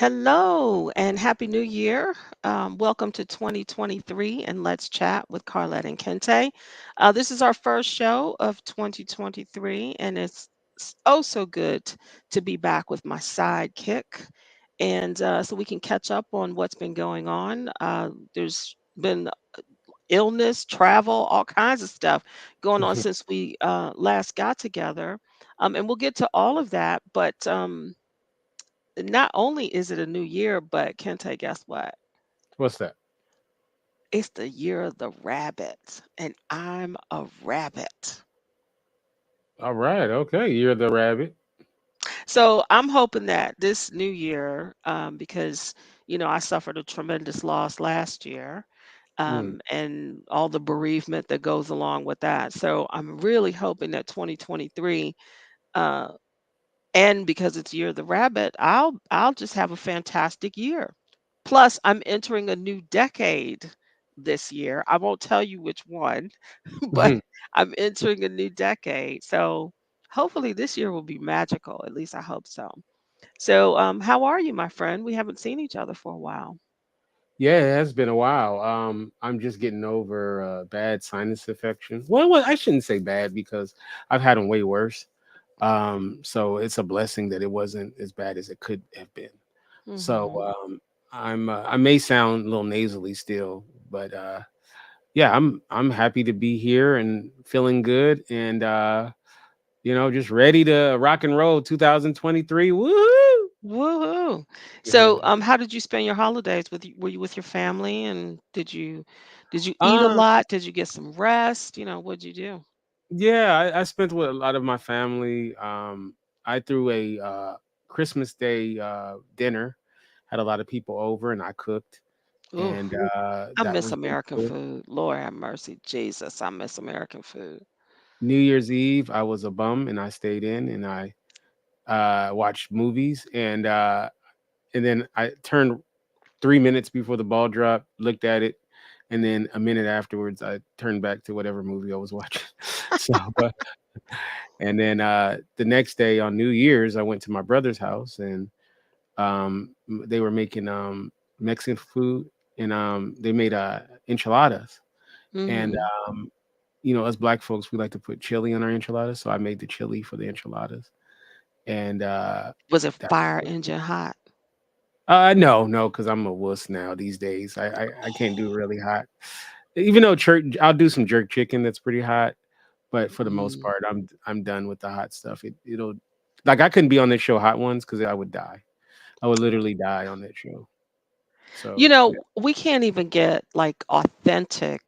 Hello and Happy New Year. Welcome to 2023 and Let's Chat with Carlette and Kinte. This is our first show of 2023, and it's oh so good to be back with my sidekick. And so we can catch up on what's been going on. There's been illness, travel, all kinds of stuff going on since we last got together. And we'll get to all of that. But not only is it a new year, but Kente, guess what? What's that? It's the year of the rabbit, and I'm a rabbit. All right. Okay. You're the rabbit. So I'm hoping that this new year, because I suffered a tremendous loss last year, Mm. and all the bereavement that goes along with that. So I'm really hoping that 2023, uh, and because it's year of the rabbit, I'll just have a fantastic year. Plus, I'm entering a new decade this year. I won't tell you which one, but I'm entering a new decade. So hopefully this year will be magical. At least I hope so. So, how are you, my friend? We haven't seen each other for a while. Yeah, it has been a while. I'm just getting over bad sinus infection. Well, I shouldn't say bad because I've had them way worse. So it's a blessing that it wasn't as bad as it could have been. So Hmm. I may sound a little nasally still, but yeah, I'm happy to be here and feeling good and just ready to rock and roll 2023. Woohoo! Woohoo! So, how did you spend your holidays? Were you with your family, and did you eat a um lot? Did you get some rest? What'd you do? Yeah, I spent with a lot of my family. I threw a Christmas Day dinner, had a lot of people over, and I cooked, Ooh, and I that miss was really American cool. food. Lord have mercy, Jesus, I miss American food. New Year's Eve, I was a bum, and I stayed in, and I watched movies, and then I turned 3 minutes before the ball dropped, looked at it, and then a minute afterwards, I turned back to whatever movie I was watching. So, and then the next day on New Year's, I went to my brother's house and they were making Mexican food and they made enchiladas. And Mhm. us black folks, we like to put chili on our enchiladas, so I made the chili for the enchiladas. And Was it that fire engine hot? no, because I'm a wuss now these days. I can't do really hot. Even though church, I'll do some jerk chicken that's pretty hot, but for the most Mm. part, I'm done with the hot stuff. It'll like I couldn't be on this show, Hot Ones, because I would die. I would literally die on that show. So yeah. We can't even get like authentic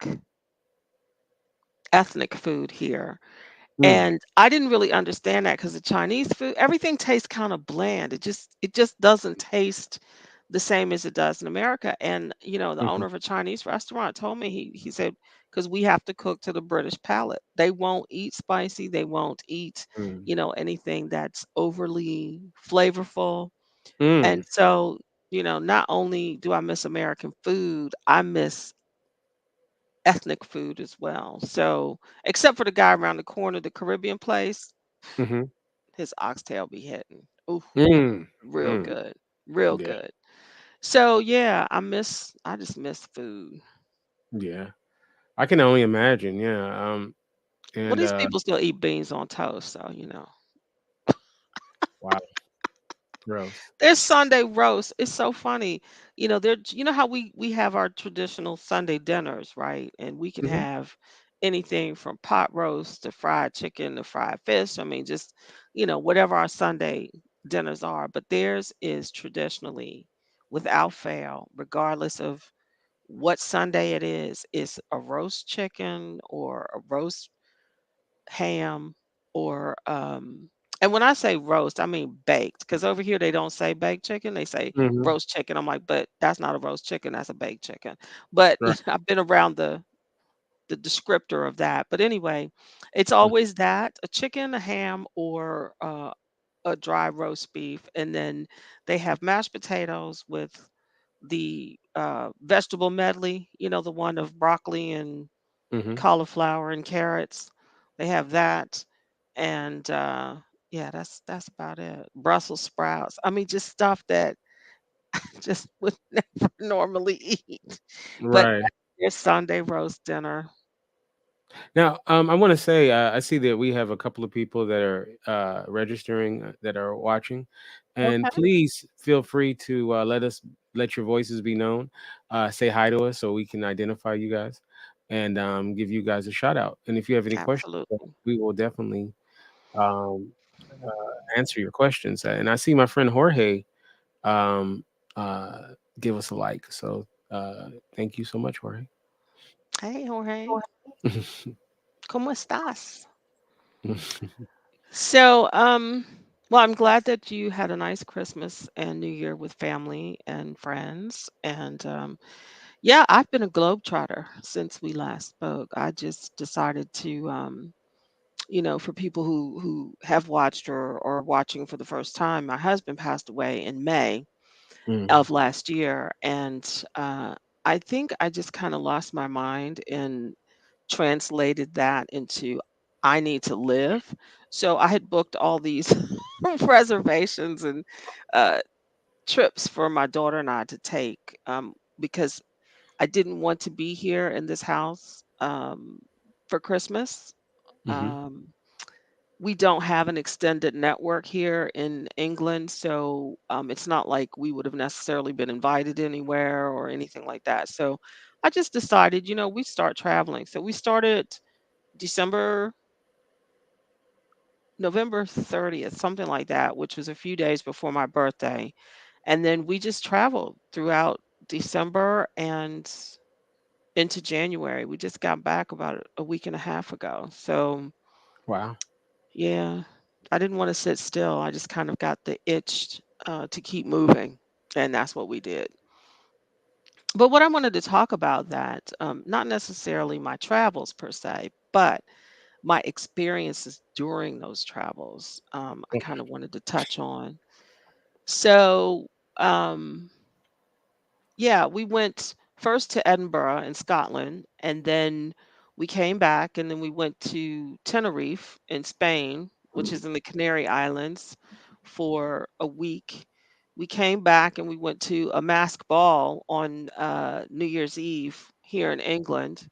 ethnic food here. Mm, And I didn't really understand that because the Chinese food, everything tastes kind of bland. It just doesn't taste the same as it does in America. And the mhm, owner of a Chinese restaurant told me he said because we have to cook to the British palate. They won't eat spicy. They won't eat mm, anything that's overly flavorful. And mm, so not only do I miss American food, I miss ethnic food as well. So except for the guy around the corner, the Caribbean place. mhm, His oxtail be hitting. Ooh, mm, real mm. good. Real Yeah, good. So yeah, I just miss food. yeah. I can only imagine. Yeah. Well, And these people still eat beans on toast, so wow, gross. There's Sunday roast. It's so funny. How we have our traditional Sunday dinners, right? And we can Hmm. have anything from pot roast to fried chicken to fried fish. I mean, just whatever our Sunday dinners are. But theirs is traditionally, without fail, regardless of what Sunday it is a roast chicken or a roast ham or and when I say roast, I mean baked because over here they don't say baked chicken, they say Hmm. roast chicken. I'm like, but that's not a roast chicken, that's a baked chicken. But Right. I've been around the descriptor of that. But anyway, it's Mm, always that a chicken, a ham, or a dry roast beef, and then they have mashed potatoes with the vegetable medley. The one of broccoli and mhm. cauliflower and carrots. They have that, and yeah, that's about it. Brussels sprouts. I mean, just stuff that just would never normally eat. But Right. your Sunday roast dinner. Now, I want to say I see that we have a couple of people that are registering that are watching, and Okay, please feel free to let your voices be known. Say hi to us so we can identify you guys and give you guys a shout out. And if you have any questions, absolutely. we will definitely um, answer your questions. And I see my friend Jorge um, uh, give us a like. So thank you so much, Jorge. Hey, Jorge, ¿cómo estás? So, well, I'm glad that you had a nice Christmas and New Year with family and friends. And yeah, I've been a globetrotter since we last spoke. I just decided to, for people who have watched or are watching for the first time, my husband passed away in May Mm, of last year, and I think I just kind of lost my mind and translated that into I need to live. So I had booked all these reservations and uh, trips for my daughter and I to take because I didn't want to be here in this house for Christmas. mhm. Um, we don't have an extended network here in England, so it's not like we would have necessarily been invited anywhere or anything like that. So I just decided, we start traveling. So we started December, November 30th, something like that, which was a few days before my birthday. And then we just traveled throughout December and into January. We just got back about a week and a half ago. So Wow. yeah, I didn't wanna sit still. I just kind of got the itch, to keep moving, and that's what we did. But what I wanted to talk about that, not necessarily my travels per se, but my experiences during those travels, I kinda wanted to touch on. So, um yeah, we went first to Edinburgh in Scotland, and then we came back, and then we went to Tenerife in Spain, which is in the Canary Islands, for a week. We came back and we went to a masked ball on New Year's Eve here in England,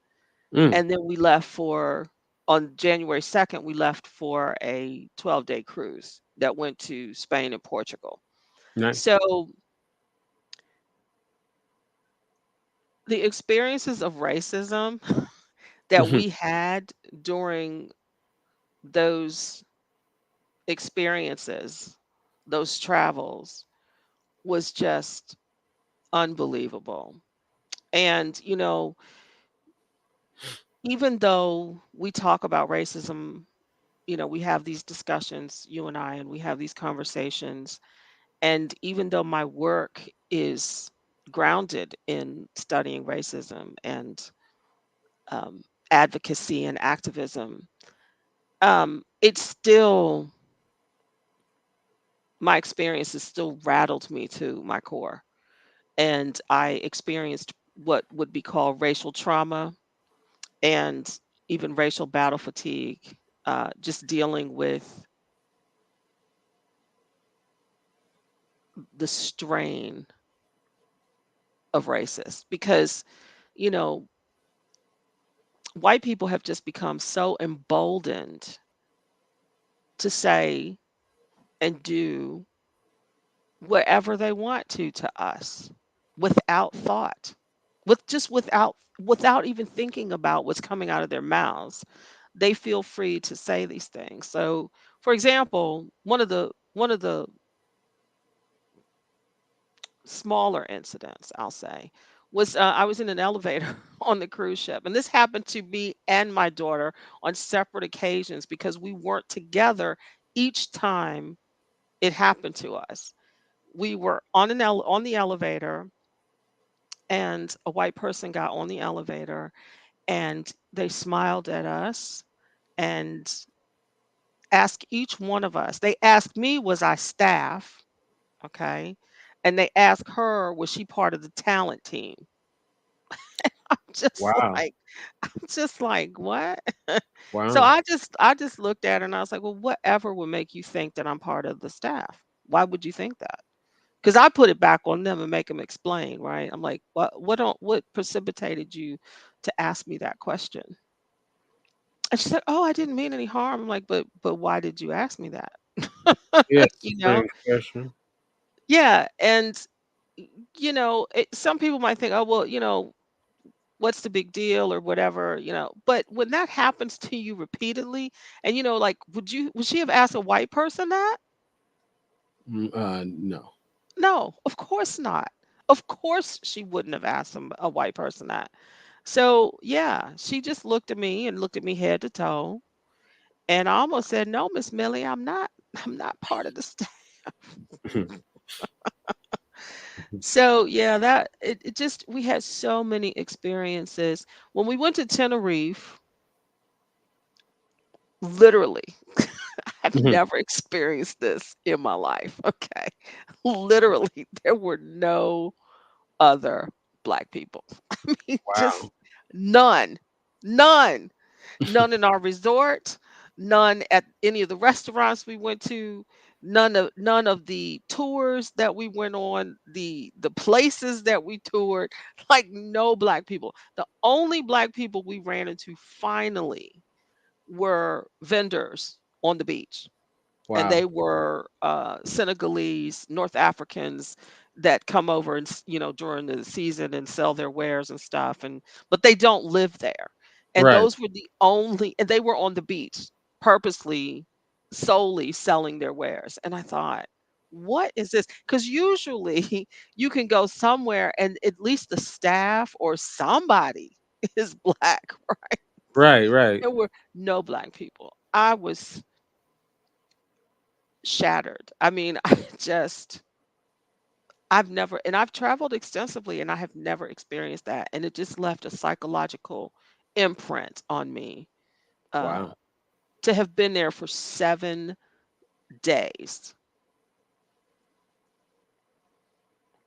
Mm, and then we left for on January 2nd, we left for a 12-day cruise that went to Spain and Portugal. nice. So the experiences of racism that Mhm. we had during those experiences, those travels, was just unbelievable. And, even though we talk about racism, we have these discussions, you and I, and we have these conversations. And even though my work is grounded in studying racism and um, advocacy and activism, it's still my experiences still rattled me to my core. And I experienced what would be called racial trauma and even racial battle fatigue, just dealing with the strain of racist. Because, you know, white people have just become so emboldened to say and do whatever they want to us without thought, without even thinking about what's coming out of their mouths. They feel free to say these things. So, for example, one of the smaller incidents, I'll say, was I was in an elevator on the cruise ship, and this happened to me and my daughter on separate occasions because we weren't together each time it happened to us. We were on the elevator, and a white person got on the elevator, and they smiled at us and asked each one of us. They asked me, was I staff? Okay. And they asked her, was she part of the talent team? Just Wow. like, I'm just like, what? So Wow. I just looked at her and I was like, well, whatever would make you think that I'm part of the staff? Why would you think that? Because I put it back on them and make them explain, right? I'm like, what precipitated you to ask me that question? And she said, "Oh, I didn't mean any harm." I'm like, but why did you ask me that? Yeah, it's a You know? strange question. Yeah, and some people might think, "Oh, well, what's the big deal or whatever, but when that happens to you repeatedly, and like, would she have asked a white person that? No. No, of course not. Of course she wouldn't have asked a white person that. So yeah, she just looked at me and looked at me head to toe, and I almost said, "No, Miss Millie, I'm not. I'm not part of the staff." So yeah, it just, we had so many experiences when we went to Tenerife. Literally, I've never experienced this in my life. Okay, literally, there were no other black people. I mean, just Wow. none, none. None in our resort, none at any of the restaurants we went to, none of the tours that we went on, the places that we toured, like no black people. The only black people we ran into finally were vendors on the beach, and they Wow. were Senegalese, North Africans that come over and during the season and sell their wares and stuff, and but they don't live there, and Right. those were the only, and they were on the beach purposely, solely selling their wares, and I thought, what is this? Because usually you can go somewhere and at least the staff or somebody is black, right? Right. Right. There were no black people. I was shattered. I mean, I've never, and I've traveled extensively and I have never experienced that. And it just left a psychological imprint on me, uh, Wow. to have been there for 7 days.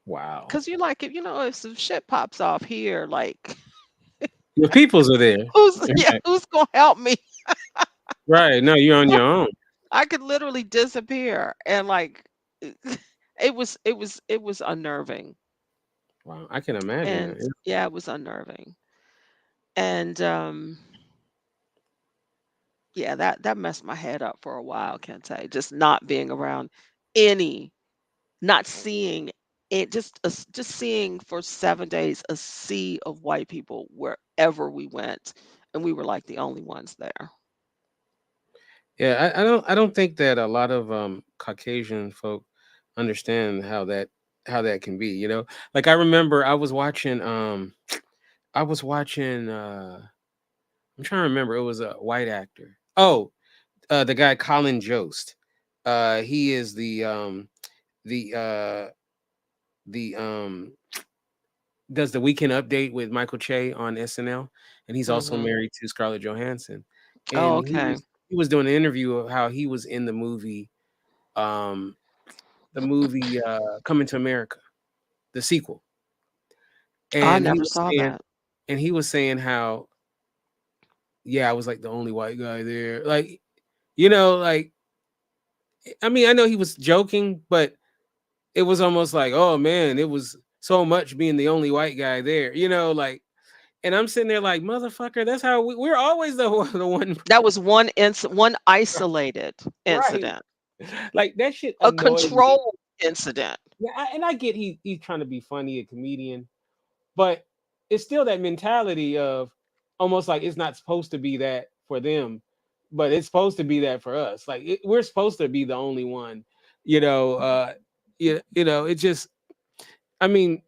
Wow. Cause you're like, if some shit pops off here, like, Your peoples are there. yeah, Right. who's gonna help me? Right. No, you're on your own. I could literally disappear. And like, it was unnerving. Wow. I can imagine And that. yeah, it was unnerving. And yeah, that messed my head up for a while, Kente. Just not being around any, not seeing it, just seeing for 7 days a sea of white people wherever we went, and we were like the only ones there. Yeah, I don't think that a lot of Caucasian folk understand how that can be, Like I remember I was watching I'm trying to remember, it was a white actor. Oh, the guy Colin Jost. He is the the does the Weekend Update with Michael Che on SNL, and he's also Mhm. married to Scarlett Johansson. Oh, And he okay. was he was doing an interview of how he was in um, the movie Coming to America, the sequel, I and he never was saw saying that. and he was saying how, yeah, I was like the only white guy there, like I mean, I know he was joking, but it was almost like, oh man, it was so much being the only white guy there, and I'm sitting there like, motherfucker, that's how we're always the one. That was one isolated Right. incident, Like that shit a annoyed me. controlled incident. Yeah, and I get he's trying to be funny, a comedian, but it's still that mentality of almost like it's not supposed to be that for them, but it's supposed to be that for us. Like we're supposed to be the only one, you know. It just, I mean,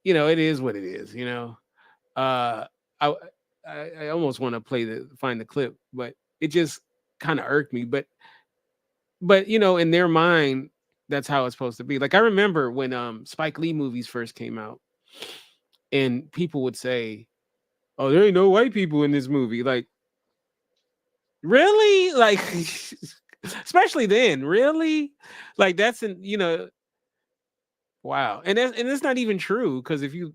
it is what it is. Uh, I I almost want to find the clip, but it just kind of irked me. But in their mind, that's how it's supposed to be. Like I remember when Spike Lee movies first came out, and people would say, "Oh, there ain't no white people in this movie." Like, really? Like, especially then, really? Like that's wow. And it's not even true, because if you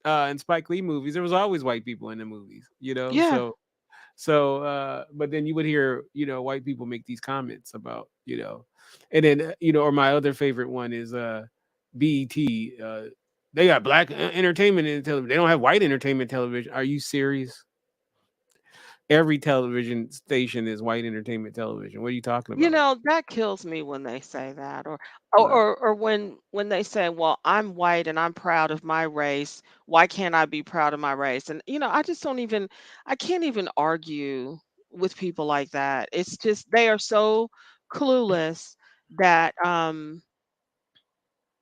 in Spike Lee movies, there was always white people in the movies. Yeah. So So, but then you would hear, white people make these comments about, and then, or my other favorite one is BET. They got black entertainment in television. They don't have white entertainment television. Are you serious? Every television station is white entertainment television. What are you talking You about? know, that kills me when they say that, or Right. when they say, "Well, I'm white and I'm proud of my race. Why can't I be proud of my race?" And I just don't even I can't even argue with people like that. It's just they are so clueless that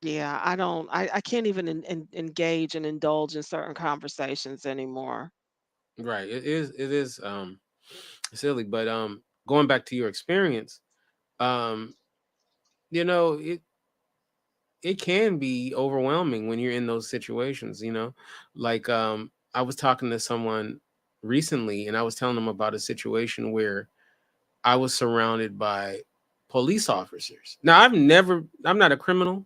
yeah, I can't even engage and indulge in certain conversations anymore. Right. It is silly, but going back to your experience, um it can be overwhelming when you're in those situations, like I was talking to someone recently and I was telling them about a situation where I was surrounded by police officers. Now, I'm not a criminal.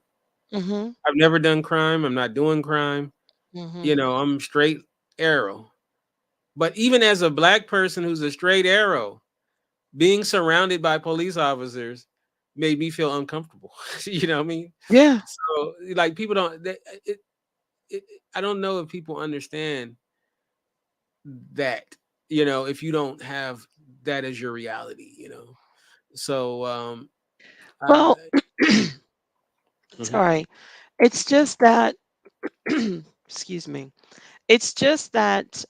Mhm. I've never done crime. I'm not doing crime. Mhm. I'm straight arrow. But even as a black person who's a straight arrow, being surrounded by police officers made me feel uncomfortable. You know what I mean? Yeah. So, like, people don't. It, I don't know if people understand that. If you don't have that as your reality. So, uh, Well, mhm. sorry. It's just that excuse me. It's just that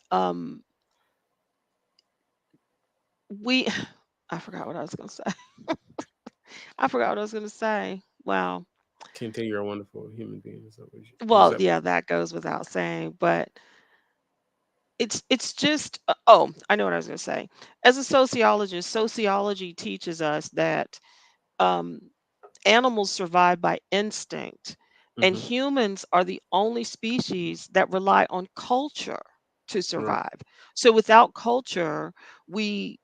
we I forgot what I was going to say. I forgot what I was going to say. Wow. Can't tell you're a wonderful human being. Is that is Well, that yeah, that goes without saying, but it's just oh, I know what I was going to say. As a sociologist, sociology teaches us that um animals survive by instinct, and Mhm. humans are the only species that rely on culture to Right. survive. So without culture, we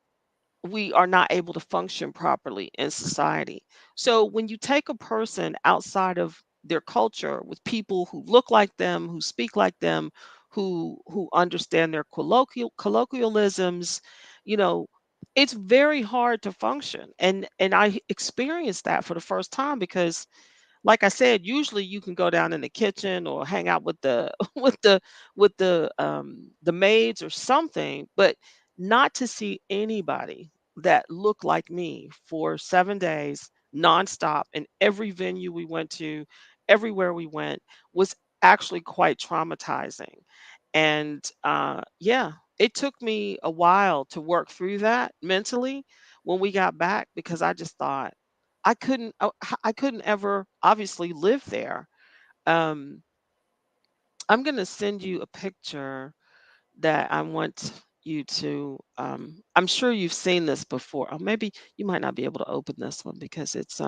we are not able to function properly in society. So when you take a person outside of their culture with people who look like them, who speak like them, who understand their colloquialisms, you know, it's very hard to function. And I experienced that for the first time because like I said, usually you can go down in the kitchen or hang out with the with the maids or something, but not to see anybody that looked like me for 7 days nonstop in every venue we went to, everywhere we went was actually quite traumatizing. And yeah, it took me a while to work through that mentally when we got back because I just thought I couldn't ever obviously live there. Um, I'm gonna send you a picture that I want you to. I'm sure you've seen this before. Or maybe you might not be able to open this one because it's.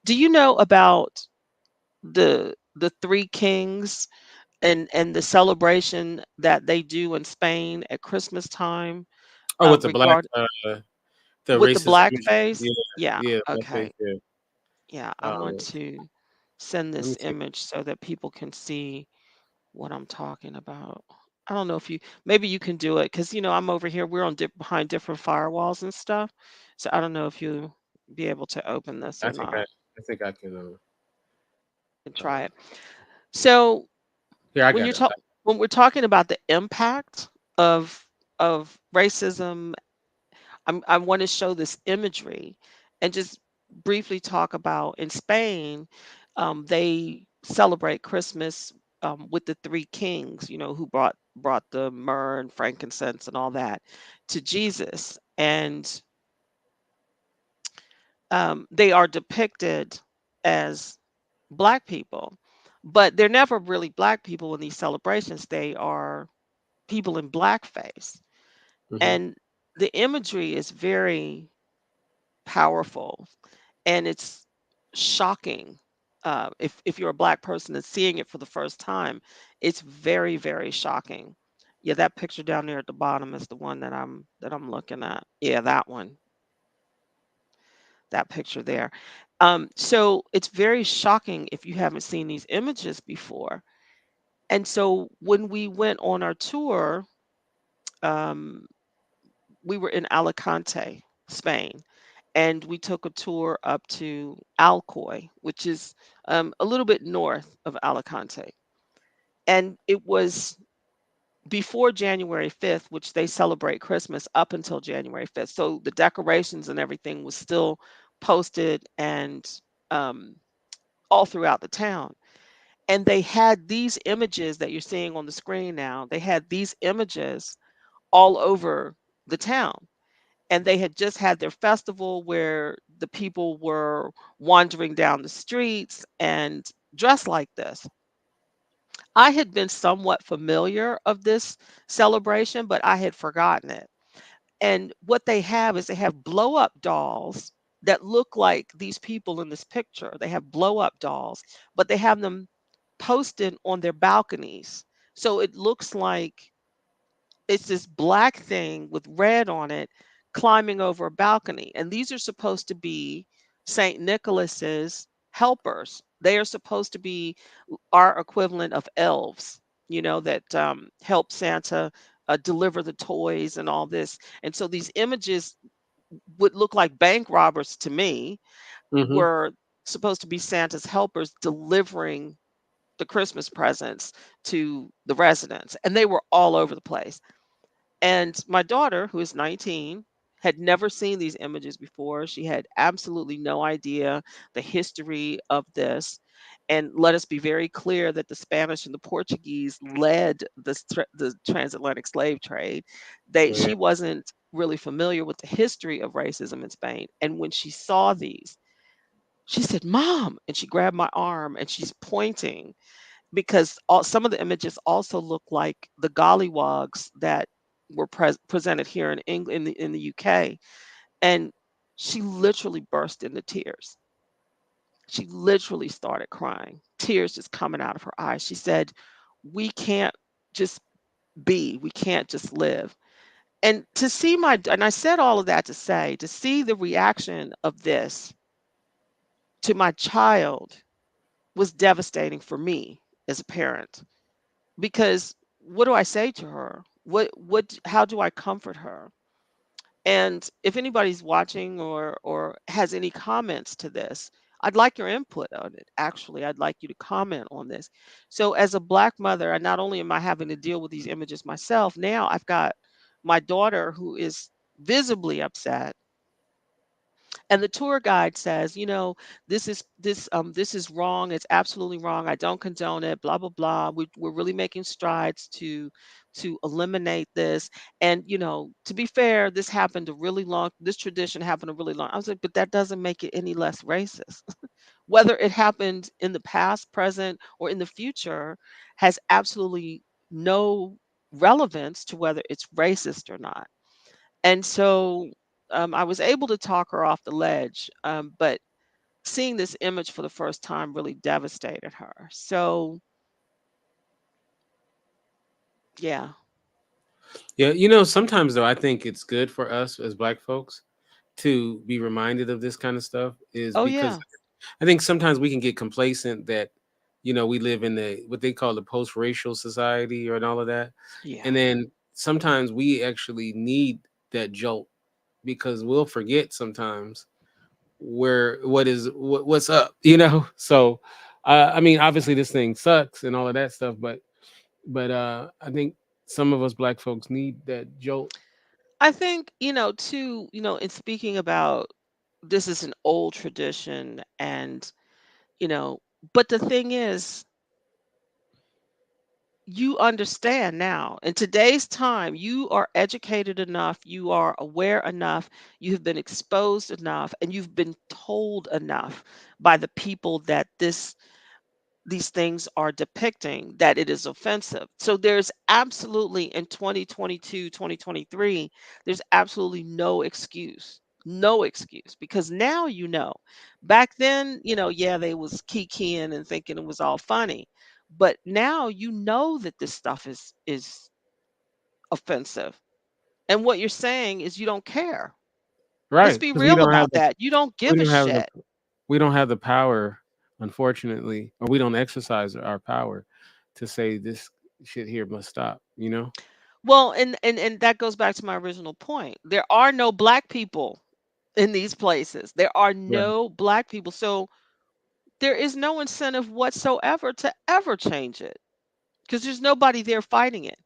Do you know about the Three Kings and the celebration that they do in Spain at Christmas time? Oh, with the black, Regard the with the racist image. blackface. Yeah, Yeah. yeah, blackface. Okay. Yeah. Yeah. I want Um, to send Let me this see. image so that people can see what I'm talking about. I don't know if you maybe you can do it because I'm over here. We're on behind different firewalls and stuff, so I don't know if you be able to open this I or think not. I think I can. And try Uh, it. So Here, I when got you're it. talking when we're talking about the impact of racism, I want to show this imagery and just briefly talk about in Spain, they celebrate Christmas with the three kings, who brought the myrrh and frankincense and all that to Jesus, and they are depicted as black people, but they're never really black people in these celebrations. They are people in blackface, Hmm. and the imagery is very powerful and it's shocking. If you're a black person and seeing it for the first time, it's very very shocking. Yeah, that picture down there at the bottom is the one that I'm looking at. Yeah, that one, that picture there. So it's very shocking if you haven't seen these images before. And so when we went on our tour, um, we were in Alicante, Spain, and we took a tour up to Alcoy, which is a little bit north of Alicante. And it was before January 5th, which they celebrate Christmas up until January 5th. So the decorations and everything was still posted and um, all throughout the town. And they had these images that you're seeing on the screen now. They had these images all over the town. And they had just had their festival where the people were wandering down the streets and dressed like this. I had been somewhat familiar of this celebration, but I had forgotten it. And what they have is they have blow up dolls that look like these people in this picture. They have blow up dolls, but they have them posted on their balconies. So it looks like it's this black thing with red on it climbing over a balcony. And these are supposed to be St. Nicholas's helpers. They are supposed to be our equivalent of elves, that help Santa deliver the toys and all this. And so these images would look like bank robbers to me, Hmm. were supposed to be Santa's helpers delivering the Christmas presents to the residents. And they were all over the place. And my daughter, who is 19, had never seen these images before. She had absolutely no idea the history of this. And let us be very clear that the Spanish and the Portuguese led the transatlantic slave trade. Oh, She yeah. wasn't really familiar with the history of racism in Spain. And when she saw these, she said, "Mom," and she grabbed my arm and she's pointing because some of the images also look like the gollywogs that were presented here in England, in the UK. And she literally burst into tears. She literally started crying, tears just coming out of her eyes. She said, "We can't just we can't just live." And I said all of that to say, to see the reaction of this to my child was devastating for me as a parent. Because what do I say to her? How do I comfort her? And if anybody's watching or has any comments to this, I'd like your input on it. Actually, I'd like you to comment on this. So as a black mother, and not only am I having to deal with these images myself, now I've got my daughter who is visibly upset, and the tour guide says, this is wrong, it's absolutely wrong, I don't condone it, blah blah blah, we're really making strides to eliminate this. And to be fair, this tradition happened a really long. I was like, but that doesn't make it any less racist. Whether it happened in the past, present, or in the future has absolutely no relevance to whether it's racist or not. And so I was able to talk her off the ledge, but seeing this image for the first time really devastated her. So, yeah. Yeah, sometimes though I think it's good for us as black folks to be reminded of this kind of stuff, is Oh, because yeah. I think sometimes we can get complacent that we live in the what they call the post-racial society or and all of that. Yeah. And then sometimes we actually need that jolt because we'll forget sometimes what's up, So I mean, obviously this thing sucks and all of that stuff, but I think some of us black folks need that jolt. I think, too, in speaking about this is an old tradition and, you know, but the thing is, you understand now in today's time, you are educated enough, you are aware enough, you have been exposed enough, and you've been told enough by the people that these things are depicting that it is offensive. So there's absolutely, in 2022, 2023, there's absolutely no excuse. No excuse, because now back then, yeah, they was kikiing and thinking it was all funny. But now that this stuff is offensive. And what you're saying is you don't care. Let's Right, be because we real don't have about that. You don't we give a don't have the shit. we don't have the power, unfortunately, or we don't exercise our power to say this shit here must stop. Well, and that goes back to my original point. There are no black people in these places. There are Right. no black people. So there is no incentive whatsoever to ever change it because there's nobody there fighting it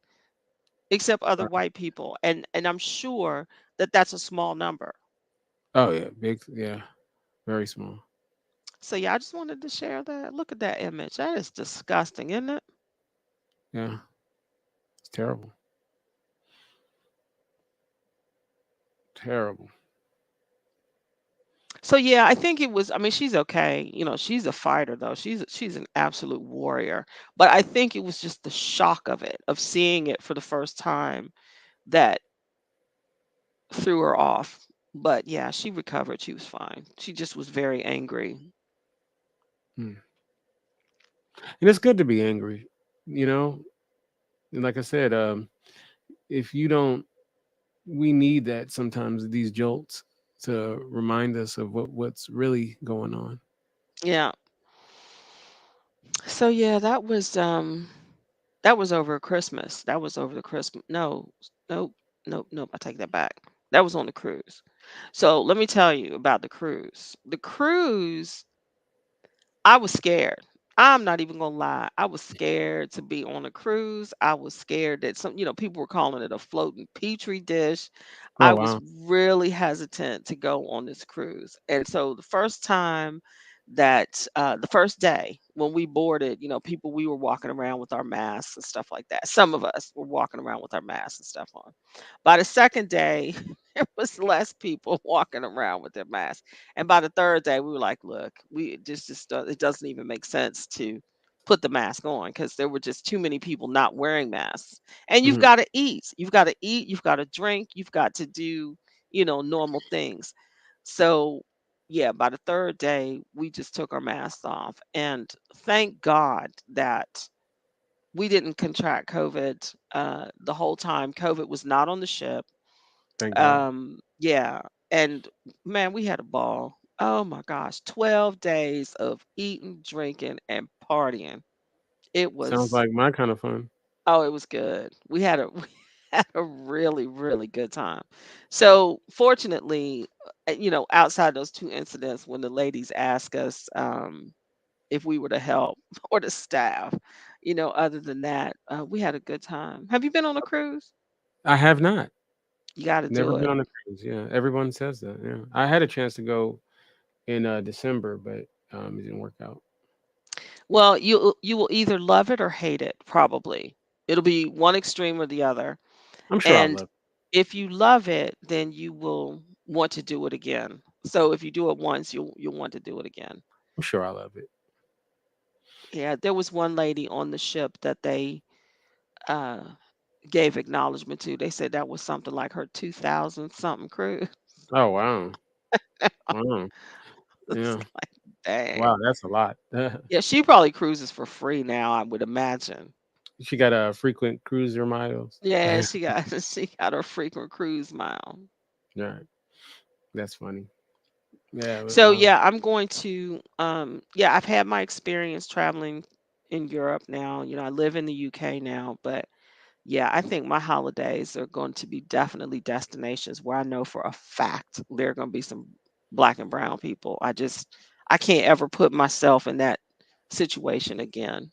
except other Right. white people. And I'm sure that that's a small number. Oh yeah, big. Yeah, very small. So yeah, I just wanted to share that. Look at that image. That is disgusting, isn't it? Yeah, it's terrible. Terrible. So yeah, I think it was. I mean, she's okay. You know, she's a fighter though. She's an absolute warrior. But I think it was just the shock of it, of seeing it for the first time, that threw her off. But yeah, she recovered. She was fine. She just was very angry. Mm. And it's good to be angry. You know, and like I said, if you don't, we need that sometimes. These jolts to remind us of what's really going on. Yeah. So yeah, that was over Christmas. That was over the Christmas. No, nope, nope, nope. I take that back. That was on the cruise. So let me tell you about the cruise. The cruise, I was scared. I'm not even gonna lie. I was scared to be on a cruise. I was scared that people were calling it a floating petri dish. Oh I was wow. really hesitant to go on this cruise. And so the first time the first day when we boarded, people, we were walking around with our masks and stuff like that. Some of us were walking around with our masks and stuff on. By the second day, there was less people walking around with their masks. And by the third day, we were like, look, we it doesn't even make sense to put the mask on because there were just too many people not wearing masks. And you've Hmm. got to eat. You've got to eat. You've got to drink. You've got to do, normal things. So, yeah, by the third day, we just took our masks off. And thank God that we didn't contract COVID the whole time. COVID was not on the ship. Thank God. Yeah, and man, we had a ball. Oh my gosh, 12 days of eating, drinking, and partying. It Sounds was like my kind of fun. Oh, it was good. We had a we had a really, really good time. So fortunately, outside those two incidents when the ladies asked us if we were to help or to staff, other than that, we had a good time. Have you been on a cruise? I have not. You got to Never do been it. on a cruise. Yeah, everyone says that. Yeah, I had a chance to go in December, but it didn't work out. Well, you will either love it or hate it, probably. It'll be one extreme or the other. I'm sure I'll And love it. if you love it, then you will want to do it again. So if you do it once, you'll want to do it again. I'm sure I'll love it. Yeah, there was one lady on the ship that they uh gave acknowledgement to. They said that was something like her 2000 something cruise. Oh wow, wow, It's yeah, like, dang. wow, that's a lot. Yeah, she probably cruises for free now, I would imagine. She got a frequent cruiser miles. Yeah, she got she got her frequent cruise mile. Right, that's funny. Yeah, but, So yeah, I'm going to yeah, I've had my experience traveling in Europe now. I live in the UK now, but yeah, I think my holidays are going to be definitely destinations where I know for a fact there are going to be some black and brown people. I can't ever put myself in that situation again.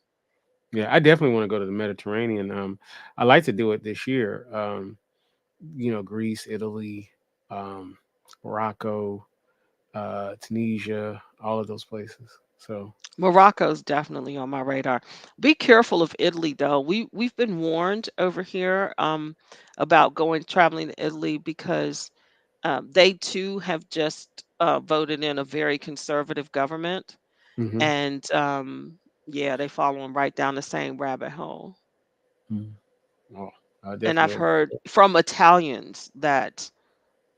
yeah, I definitely want to go to the Mediterranean. I like to do it this year. Greece, Italy, um, Morocco, Tunisia, all of those places. So, Morocco's definitely on my radar. Be careful of Italy though. We've been warned over here about going traveling to Italy because they too have just voted in a very conservative government, hmm and yeah, they following right down the same rabbit hole. oh, I And I've definitely. heard from Italians that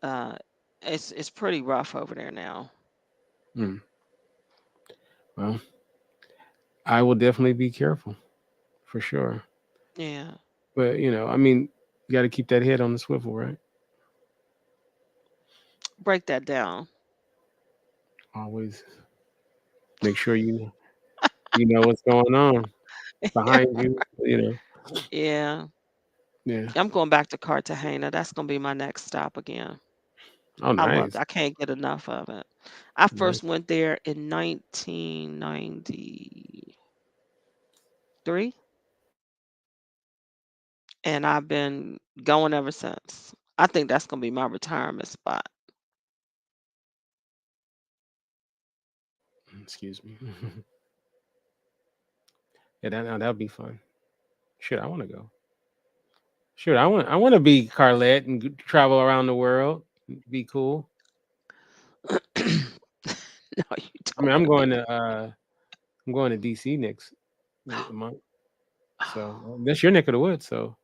uh, it's pretty rough over there now. Mm, well, I will definitely be careful for sure. Yeah, But I mean, you got to keep that head on the swivel, right? break that down. Always make sure you know what's going on behind you. Yeah. Yeah. I'm going back to Cartagena. That's gonna be my next stop again. Oh, I love it. nice. I can't get enough of it. I Nice. first went there in 1993, and I've been going ever since. I think that's gonna be my retirement spot. Excuse me. Yeah, that'd be fun. Shit, I want to go. Shoot, I want to be Carlette and travel around the world. Be cool. No, you I mean, don't want to be. I'm going to DC next month. So that's your neck of the woods. So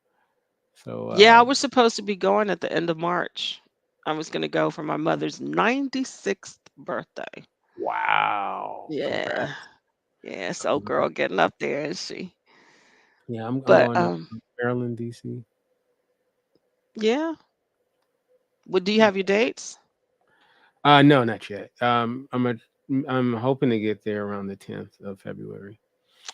Yeah, I was supposed to be going at the end of March. I was gonna go for my mother's 96th birthday. wow. Yeah, Congrats. yeah. So girl Congrats. getting up there, and she. Yeah, I'm But going to Maryland, DC. yeah. What do you have your dates? No, not yet. I'm hoping to get there around the 10th of February.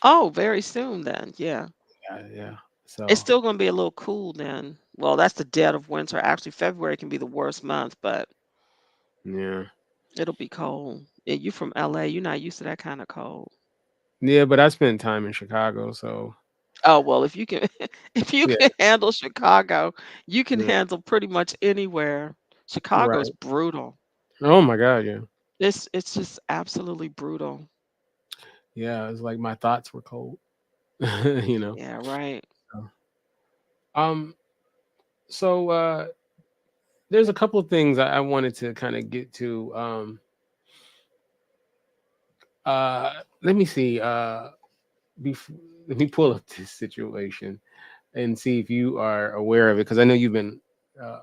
Oh, very soon then. Yeah. Yeah, yeah. It's So still gonna be a little cool then. Well, that's the dead of winter. Actually, February can be the worst month, but yeah, it'll be cold. Yeah, you from LA, you're not used to that kind of cold. yeah. But I spent time in Chicago, so Oh, well, if you can if you yeah, can handle Chicago, you can yeah. handle pretty much anywhere. Chicago's Right. brutal. Oh my God, yeah. It's just absolutely brutal. Yeah, it's like my thoughts were cold. you know. Yeah, right. So, um. So there's a couple of things I wanted to kind of get to. Let me see. Bef- Let me pull up this situation and see if you are aware of it because I know you've been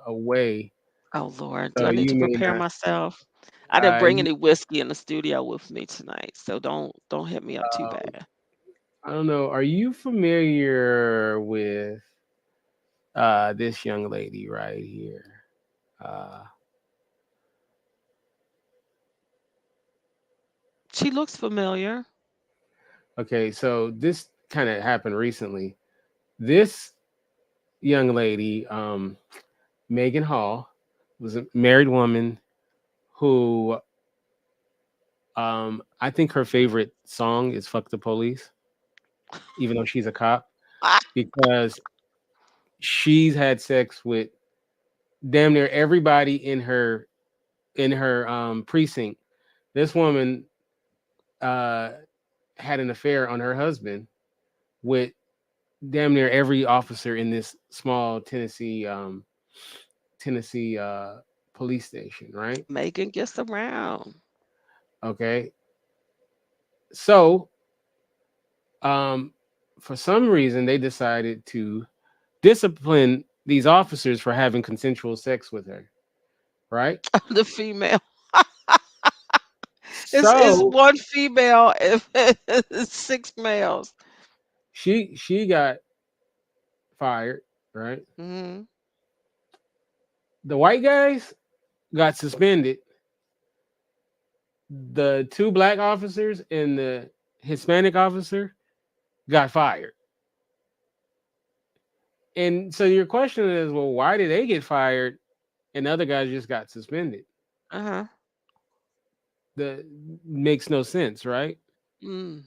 away, Oh Lord, do so I need you to may prepare not. myself? I didn't bring You, any whiskey in the studio with me tonight, so don't hit me up too bad. I don't know. Are you familiar with this young lady right here? Uh, She looks familiar. okay, so this kind of happened recently. This young lady, Megan Hall, was a married woman who I think her favorite song is "Fuck the Police," even though she's a cop, Ah, because she's had sex with damn near everybody in her precinct. This woman uh, had an affair on her husband with damn near every officer in this small Tennessee police station, right? Megan gets around. Okay, so um, for some reason they decided to discipline these officers for having consensual sex with her, right? The female. It's So one female and six males. she got fired, right? Hmm. The white guys got suspended. The two black officers and the Hispanic officer got fired. And so your question is, well, why did they get fired and the other guys just got suspended? Uh-huh. The makes no sense, right? Mm.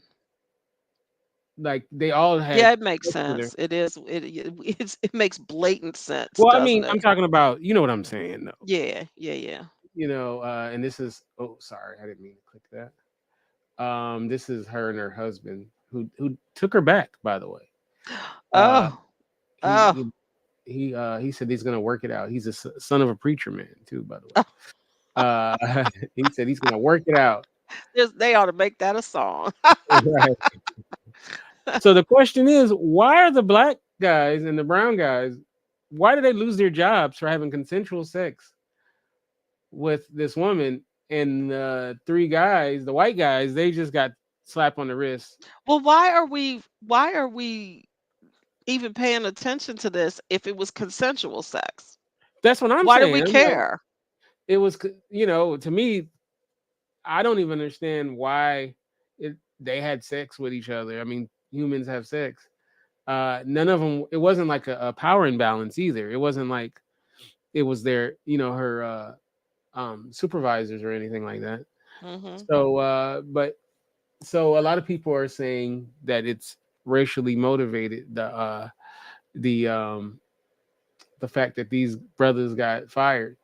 Like they all Yeah, had it makes sex with her. sense. It makes blatant sense, Well, I doesn't mean, it? I'm talking about, you know what I'm saying, though. Yeah, yeah, yeah. And this is, oh, sorry, I didn't mean to click that. This is her and her husband who took her back, by the way. Uh, Oh, oh, he he said he's gonna work it out. He's a son of a preacher man too, by the way. oh. He said he's gonna work it out. They ought to make that a song. Right. So the question is, why are the black guys and the brown guys, why did they lose their jobs for having consensual sex with this woman? And the three guys, the white guys, they just got slapped on the wrist. Well, why are we even paying attention to this if it was consensual sex? That's what I'm Why do we saying. I'm like, care? it was, to me, I don't even understand why they had sex with each other. I mean, humans have sex. none of them. It wasn't like a power imbalance either. It wasn't like it was their, her supervisors or anything like that. Mhm. So, but so a lot of people are saying that it's racially motivated. The fact that these brothers got fired.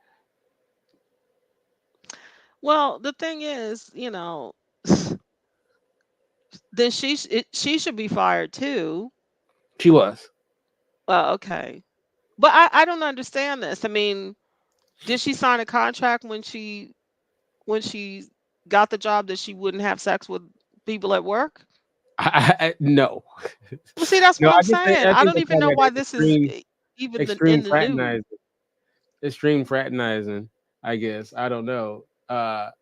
Well, the thing is, then she should be fired too. She was. Well, okay. But I don't understand this. I mean, did she sign a contract when she got the job that she wouldn't have sex with people at work? No, Well, see, that's no. what I'm I saying. I think don't they even call know that why this is even extreme in the news. fraternizing. Extreme fraternizing. I guess I don't know. But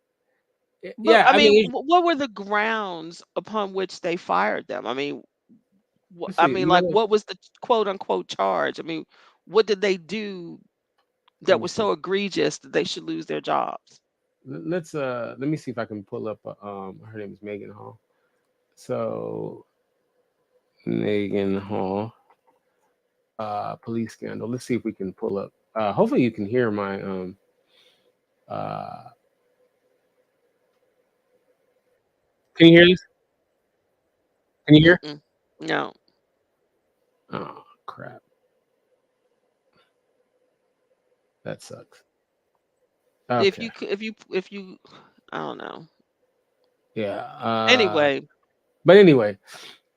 Yeah. I I mean, mean, what were the grounds upon which they fired them? I mean, let's I see. mean, You know like, what? what was the quote unquote charge? I mean, what did they do Let that me was see. so egregious that they should lose their jobs? Let me see if I can pull up. Her name is Megan Hall. So Megan Hall, police scandal. Let's see if we can pull up. Hopefully you can hear my Uh, can you hear this? Can you hear? Mm-mm. No. Oh crap, that sucks. Okay, If you, I don't know. yeah. Anyway, But anyway,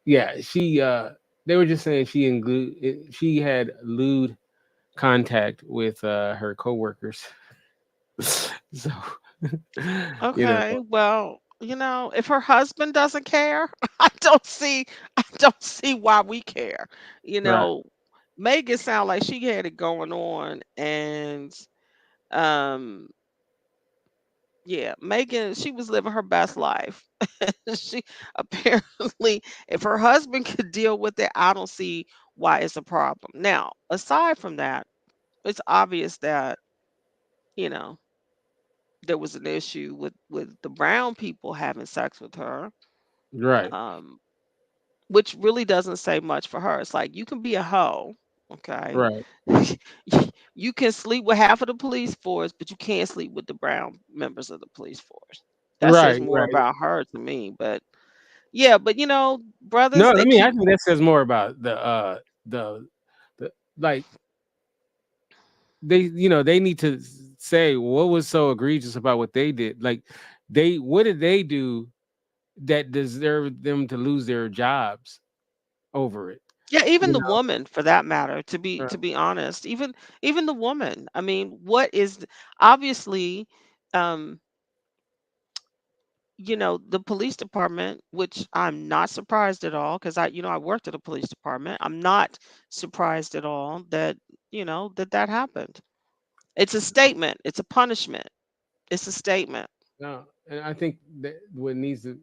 yeah. They were just saying she had lewd contact with her coworkers. So you know, okay. Well, if her husband doesn't care, I don't see why we care. You right, know, Megan sound like she had it going on, and um yeah, Megan, she was living her best life. She apparently, if her husband could deal with it, I don't see why it's a problem. Now, aside from that, it's obvious that, you know, there was an issue with the brown people having sex with her, right, um, which really doesn't say much for her. It's like you can be a hoe, okay? right, You can sleep with half of the police force, but you can't sleep with the brown members of the police force. That says right, more right. about her to me, but yeah, but No, brothers, I they mean, I keep. think that says more about the the like they need to say what was so egregious about what they did. Like what did they do that deserved them to lose their jobs over it? Yeah, even You the know, woman for that matter, to be right, to be honest, even the woman. I mean, what is obviously, um, the police department, which I'm not surprised at all because I worked at a police department. I'm not surprised at all that, that happened. It's a statement. It's a punishment. It's a statement. no, and I think that what needs to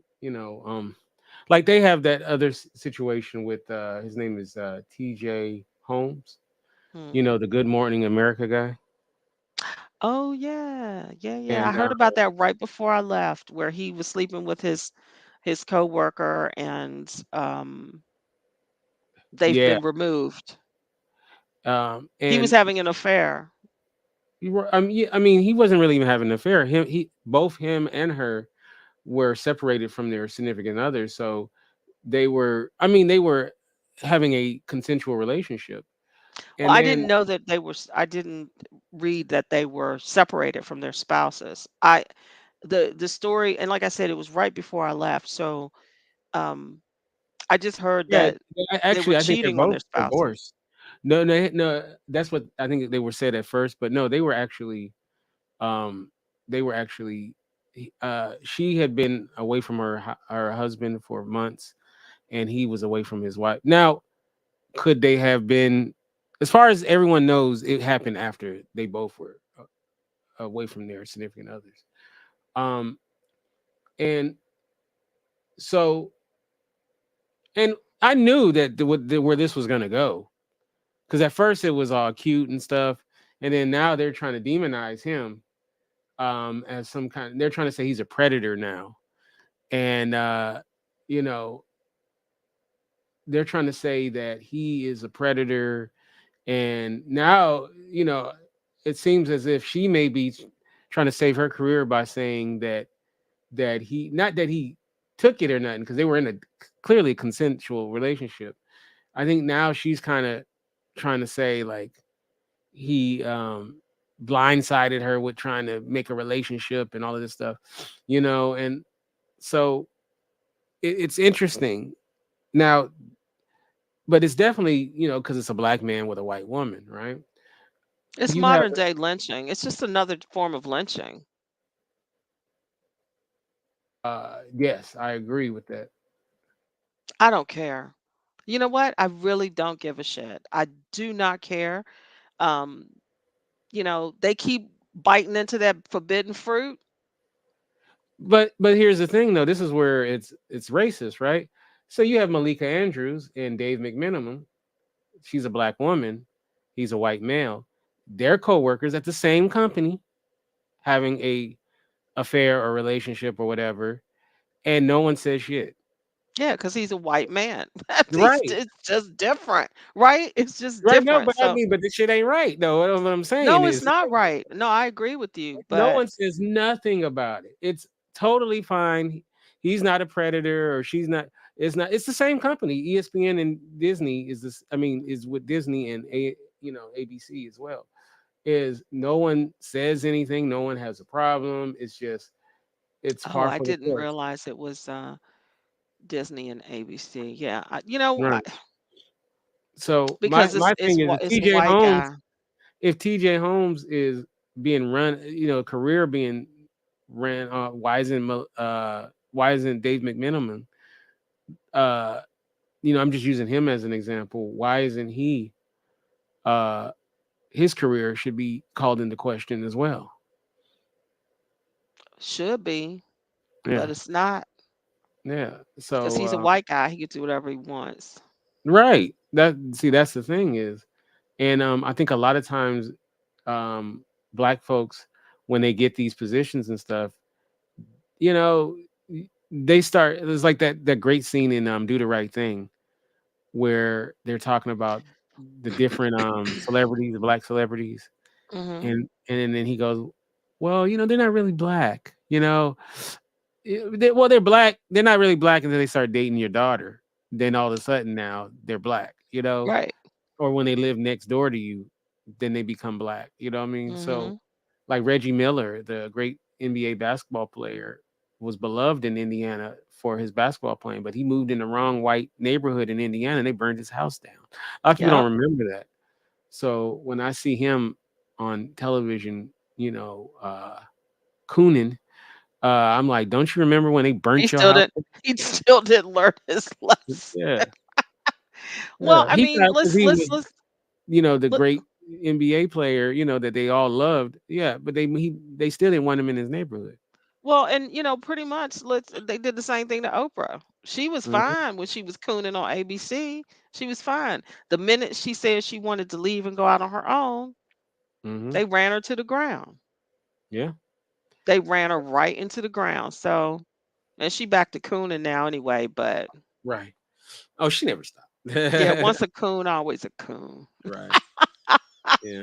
like they have that other situation with his name is TJ Holmes. You Hmm. know, the Good Morning America guy, Oh yeah, yeah, yeah. I and heard about that right before I left, where he was sleeping with his coworker, and they've yeah, been removed. He was and having an affair. yeah, I mean, he wasn't really even having an affair. Both him and her were separated from their significant others, so they were having a consensual relationship, Well, and I then didn't know that I didn't read that they were separated from their spouses. The story, and like I said, it was right before I left. So, um, I just heard yeah, that they were actually, I think they're cheating on both their spouses. divorced. No, no, no. That's what I think they were said at first, but no, um, they were actually. She had been away from her husband for months, and he was away from his wife. Now, could they have been? As far as everyone knows, it happened after they both were away from their significant others. Um, and so, and I knew that where this was gonna go because at first it was all cute and stuff, and then now they're trying to demonize him as some kind. They're trying to say he's a predator now, and you know, they're trying to say that he is a predator, and now it seems as if she may be trying to save her career by saying that he, not that he took it or nothing, because they were in a clearly consensual relationship. I think now she's kind of trying to say like he blindsided her with trying to make a relationship and all of this stuff, and so it's interesting now, but it's definitely, because it's a black man with a white woman, right? It's You have modern day lynching. It's just another form of lynching. yes, I agree with that. I don't care. You know what? I really don't give a shit. I do not care. Um, they keep biting into that forbidden fruit. But here's the thing though, this is where it's racist, right? So you have Malika Andrews and Dave McMenamin. She's a black woman, he's a white male. They're co-workers at the same company, having a affair or relationship or whatever, and no one says shit. Yeah, because he's a white man. Right. It's just different, right? It's just Right. No, different. but I So, mean, but this shit ain't right though. What I'm saying no, it's is not right. No, I agree with you, no but one says nothing about it. It's totally fine. He's not a predator, or she's not. It's not. It's the same company. ESPN and Disney is this. I mean, is with Disney and ABC as well. Is no one says anything. No one has a problem. It's just it's oh, par I for the didn't course. realize it was Disney and ABC. Yeah, Right. So my because my thing is, if it's a TJ white Holmes, guy. if TJ Holmes is being run, career being ran, why isn't Dave McMenamin? Uh, I'm just using him as an example. Why isn't he? Uh, his career should be called into question as well. Should be, Yeah, but it's not yeah. because So he's a white guy. He can do whatever he wants. right, that's the thing is, and I think a lot of times, um, black folks, when they get these positions and stuff, you know, they start. It's like that great scene in Do the Right Thing, where they're talking about the different celebrities, the black celebrities, Hmm. and then he goes, well, they're not really black, well, they're black, they're not really black until they start dating your daughter, then all of a sudden now they're black, Right. or when they live next door to you, then they become black, you know what I mean? So Hmm. like Reggie Miller, the great NBA basketball player, was beloved in Indiana for his basketball playing, but he moved in the wrong white neighborhood in Indiana and they burned his house down. A lot of people Yep. don't remember that. So when I see him on television, cooning, I'm like, don't you remember when they He burnt your still house? didn't. He still didn't learn his lesson. Yeah, Well, yeah. I He mean, thought because he was, the let great NBA player, that they all loved. Yeah, but they still didn't want him in his neighborhood. well, and pretty much they did the same thing to Oprah. She was Hmm. fine when she was cooning on ABC. She was fine. The minute she said she wanted to leave and go out on her own, Hmm. they ran her to the ground. Yeah. They ran her right into the ground. So, and she back to cooning now anyway. But Right. Oh, she never stopped. yeah, once a coon, always a coon. Right. Yeah.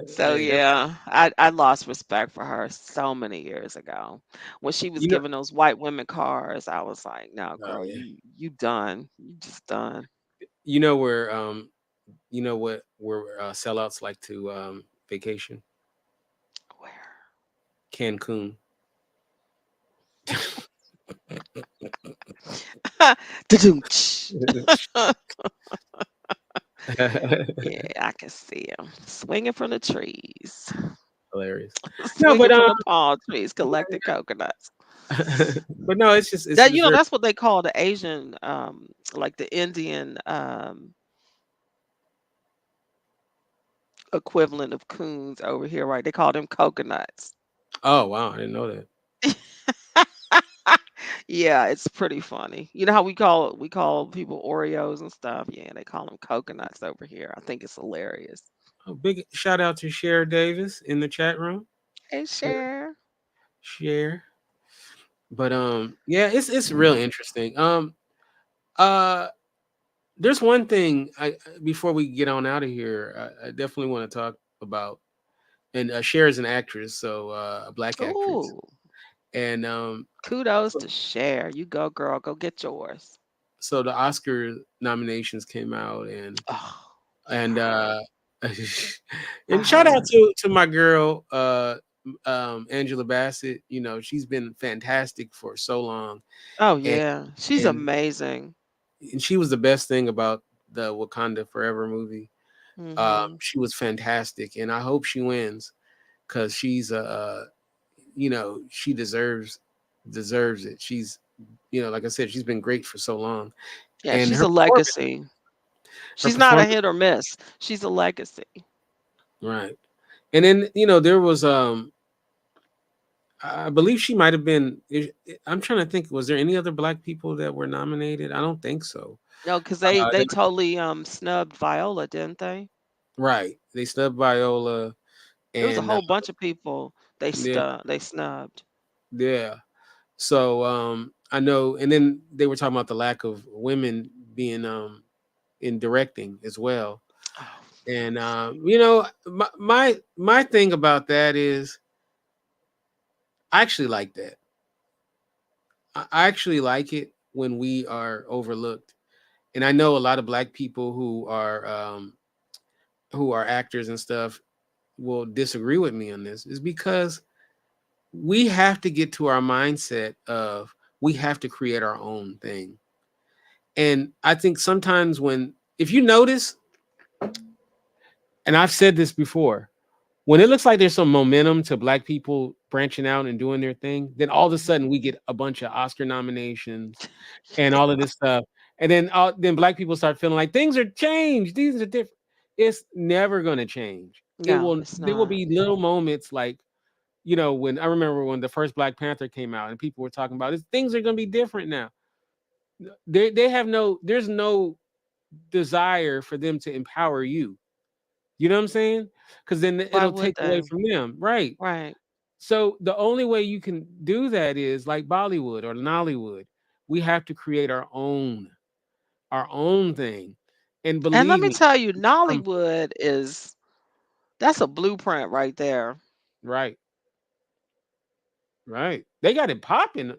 So Hey, that's yeah, I lost respect for her so many years ago. When she was you know. giving those white women cars, I was like, "No, Oh girl, yeah. you done. You just done." You know where what where sellouts like to vacation? Where? Cancun. Da-doom-tsh. Yeah, I can see him swinging from the trees, Hilarious. No, swinging from the palm trees, collecting coconuts. but no, it's just That it's very that's what they call the Asian, like the Indian equivalent of coons over here, right? They call them coconuts. oh wow, I didn't know that. Yeah, it's pretty funny. You know how we call people Oreos and stuff? Yeah, they call them coconuts over here. I think it's hilarious. Oh, big shout out to Cher Davis in the chat room. Hey, share. Cher. But yeah, it's real interesting. Uh, there's one thing I before we get on out of here, I definitely want to talk about. And Cher is an actress, so a black actress, Ooh, and kudos so to share. You go, girl. Go get yours. so the Oscar nominations came out, Oh, and I heard. I and shout out heard. to my girl Angela Bassett. You know, she's been fantastic for so long, Oh and yeah, she's and amazing. and she was the best thing about the Wakanda Forever movie. Mhm. She was fantastic, and I hope she wins because she's you know, she deserves it. She's, you know, like I said, she's been great for so long, Yeah, and she's a legacy. her She's not a performance, hit or miss. She's a legacy. right. And then you know there was I believe she might have been. I'm trying to think. Was there any other black people that were nominated? I don't think so. No, because they Then- totally snubbed Viola, didn't they? right. They snubbed Viola, It was a and whole bunch of people yeah, they snubbed. yeah. So I know, and then they were talking about the lack of women being in directing as well. Oh, And you know, my thing about that is I actually like that. I actually like it when we are overlooked. And I know a lot of black people who are actors and stuff will disagree with me on this is because we have to get to our mindset of we have to create our own thing. And I think sometimes when if you notice, and I've said this before, when it looks like there's some momentum to black people branching out and doing their thing, then all of a mhm. sudden we get a bunch of Oscar nominations and all of this stuff. And then black people start feeling like things are changed. These are different. It's never gonna change. No, it's There will not. be little moments like, you know, when I remember when the first Black Panther came out and people were talking about it, things are gonna be different now. They have no there's no desire for them to empower you. You know what I'm saying? Because then Why it'll would take away they? from them. Right. Right. So the only way you can do that is like Bollywood or Nollywood. We have to create our own thing. And And let believe me me, tell you, um, Nollywood is that's a blueprint right there. right, right. They got it popping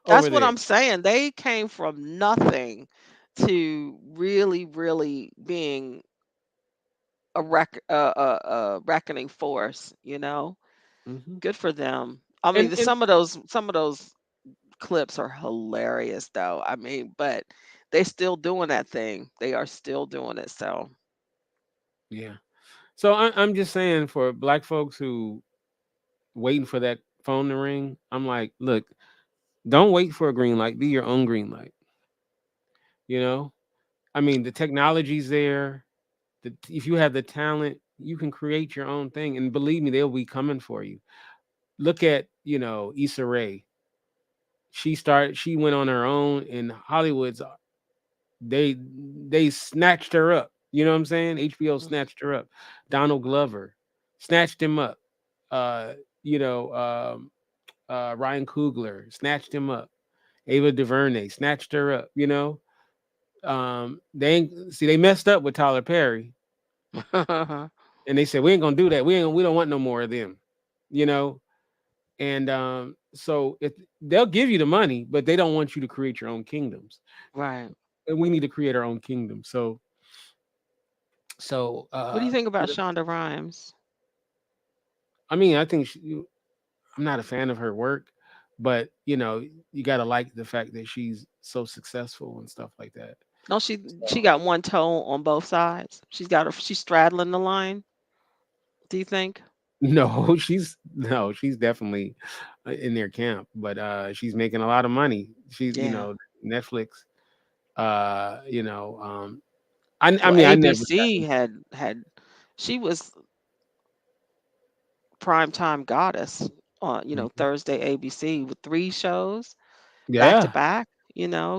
over That's what there. I'm saying. They came from nothing to really, really being a reckoning force, you know? Hmm. Good for them. I mean, And some of those clips are hilarious though. I mean, but they still doing that thing. They are still doing it. So yeah. So I'm just saying for black folks who waiting for that phone to ring, I'm like, look, don't wait for a green light. Be your own green light. You know, I mean, the technology's there. If you have the talent, you can create your own thing, and believe me, they'll be coming for you. Look at Issa Rae. She went on her own, and Hollywood's they snatched her up. You know what I'm saying? HBO mhm. snatched her up. Donald Glover snatched him up. Uh, you know, Ryan Coogler snatched him up. Ava DuVernay snatched her up. You know, they ain't, see they messed up with Tyler Perry, and they said we ain't gonna do that. We don't want no more of them. You know, and so if they'll give you the money, but they don't want you to create your own kingdoms, Right. and we need to create our own kingdom. So What do you think about Shonda Rhimes? I mean, I think I'm not a fan of her work, but you got to like the fact that she's so successful and stuff like that. No, she got one toe on both sides. She's straddling the line. Do you think? No, she's definitely in their camp, but she's making a lot of money. She's Yeah. Netflix. You know, I Well, mean, I never. ABC had she was primetime goddess on, Mhm. Thursday ABC with 3 shows back to Yeah, back,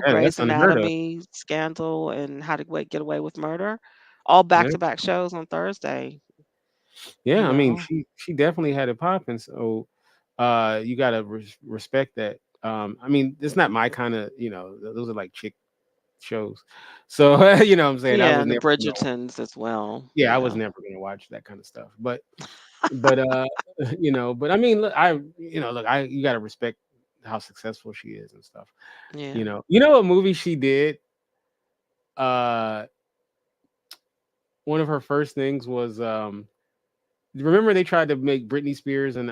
yeah, that's Grey's unheard of. Anatomy, Scandal, and How to Get Away with Murder, all back Yeah, to back shows on Thursday, you yeah. I mean, know? she definitely had it popping. So, you gotta respect that. I mean, it's not my kind of. Those are like shows. So you know what I'm saying? I Yeah, was and the never gonna Bridgertons as well. yeah, I was Yeah. never gonna watch that kind of stuff. But you know, but I mean, look, look, I you gotta respect how successful she is and stuff. Yeah. You know what movie she did? Uh One of her first things was remember they tried to make Britney Spears an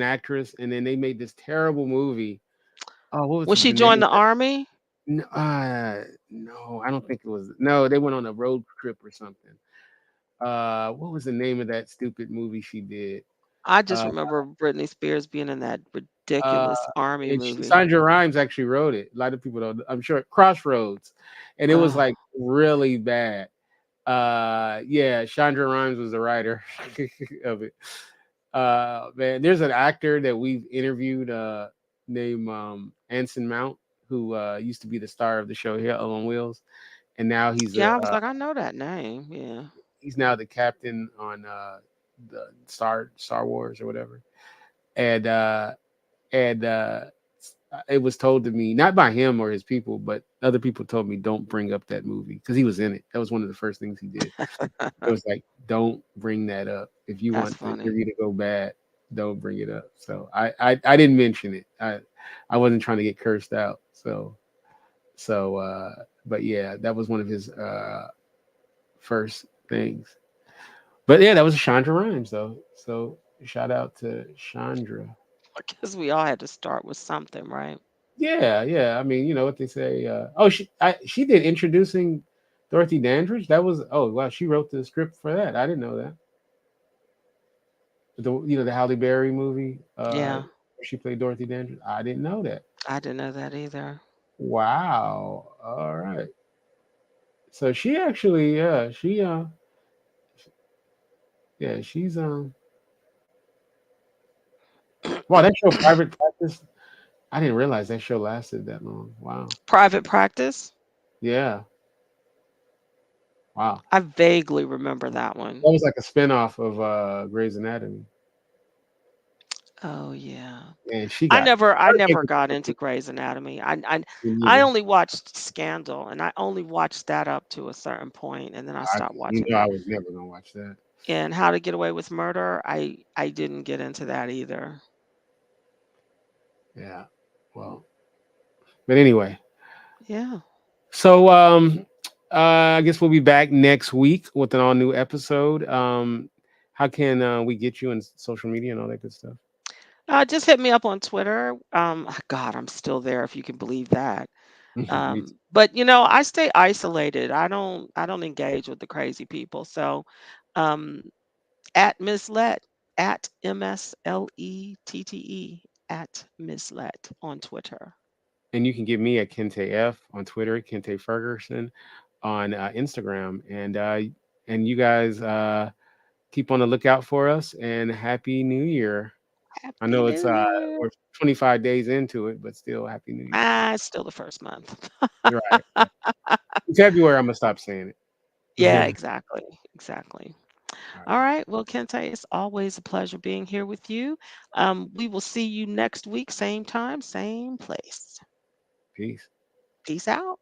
actress, and then they made this terrible movie. Oh, what was When the she name joined of the that? army, No, I don't think it was. No, they went on a road trip or something. What was the name of that stupid movie she did? I just Uh, remember Britney Spears being in that uh, ridiculous army movie. Sandra Rhimes actually wrote it. A lot of people don't. I'm sure Crossroads, and it was Oh, like really bad. Yeah, Chandra Rhimes was the writer of it. Man, there's an actor that we've interviewed named Anson Mount, who used to be the star of the show here on Wheels, and now yeah, I was like, I know that name. Yeah. he's now the captain on the Star Wars or whatever. And and it was told to me not by him or his people, but other people told me don't bring up that movie because he was in it. That was one of the first things he did. It was like, don't bring that up. If you That's want the funny. interview to go bad, don't bring it up. So I didn't mention it. I wasn't trying to get cursed out. But yeah, that was one of his first things. But yeah, that was Chandra Rhimes though. So shout out to Chandra. I guess we all had to start with something, right? Yeah, yeah. I mean, you know what they say. Oh, she did introducing Dorothy Dandridge. That was oh wow. She wrote the script for that. I didn't know that. The Halle Berry movie. Yeah, Where she played Dorothy Dandridge. I didn't know that. I didn't know that either. Wow. All right. So she actually, yeah, she's wow. That show, Private Practice. I didn't realize that show lasted that long. Wow. Private Practice? Yeah. Wow. I vaguely remember that one. That was like a spinoff of Grey's Anatomy, Oh yeah. and she I got never I her never making got into Grey's Anatomy. I either. only watched Scandal, and I only watched that up to a certain point, and then I stopped watching I it. was never gonna watch that. And How to Get Away with Murder, I didn't get into that either. Yeah. Well, but anyway, Yeah. so I guess we'll be back next week with an all new episode. How can we get you in social media and all that good stuff? Just hit me up on Twitter. God, I'm still there if you can believe that. Me too. But I stay isolated. I don't engage with the crazy people. So, um, at Miss Let, at MSLETTE, at Miss Let on Twitter. And you can get me at Kinte F on Twitter, Kinte Ferguson on Instagram, and you guys keep on the lookout for us. And Happy New Year! I Happy know it's New Year. we're 25 days into it, but still Happy New Year. It's still the first month. You're right. Right. In February, I'm gonna stop saying Yeah, it. exactly. Exactly. All All right. right. Well, Kente, it's always a pleasure being here with you. We will see you next week, same time, same place. Peace. Peace out.